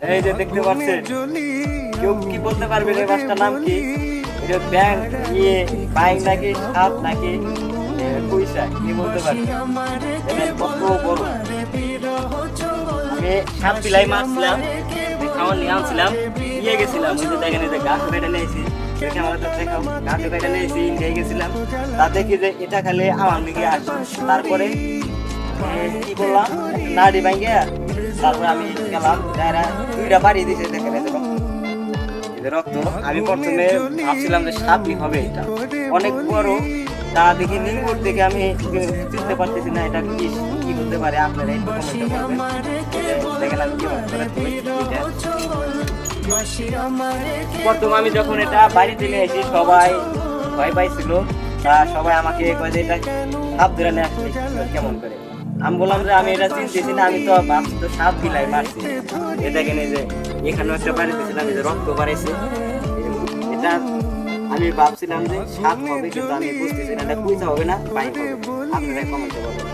এই যে দেখতে পাচ্ছেন, কেউ কি বলতে পারবেন এই মাছটার নাম কি? এটা ব্যাং ইয়ে বাইং নাকি সাপ নাকি কুইসা, কি বলতে পারবেন? কত বড়! আমি সাপ বিলাই মারছিলাম, খাওয়ার নিয়ে আনছিলাম, ইয়ে গেছিলাম ওই যে দেখেন, এই যে গাছ বেটে নিয়েছি, দেখে আমার দেখাও, গাছ বেটে নিয়েছি, ইন্ডিয়ায় গেছিলাম। তা দেখি যে এটা খালি আমার দিকে আসে। তারপরে কি করলাম, নাড়ি ভাঙে তারপরে আমি গেলাম, দুইটা বাড়ি দিয়েছে, দেখেন এই যে রক্ত। আমি প্রথমে ভাবছিলাম যে সাপই হবে, এটা অনেক বড়। তা দেখি নিঙ্গুর দেখে আমি চিনতে পারতেছি না এটা কি হতে পারে। আপনারা একটু কমেন্টে বলবেন। দেখেন আমি কিভাবে করে প্রথম আমি যখন এটা বাড়িতে নিয়ে এসেছি সবাই ভয় পাইছিল। তা সবাই আমাকে কয়ে যে এটা সাপ ধরে নিয়ে আসলে কেমন করে। আমি বললাম যে আমি এটা চিনতেছি না, আমি তো ভাবছি তো সাপ বিলাই মারছি। এ দেখেন এই যে এখানেও একটা বাড়ি দিয়েছিলাম, এই যে রক্ত বাড়াইছে। এটা আমি ভাবছিলাম যে সাপ হবে, কিন্তু আমি বুঝতেছি না এটা কুইজা হবে না বাইক হবে। আপনারা কমেন্টে বলবেন।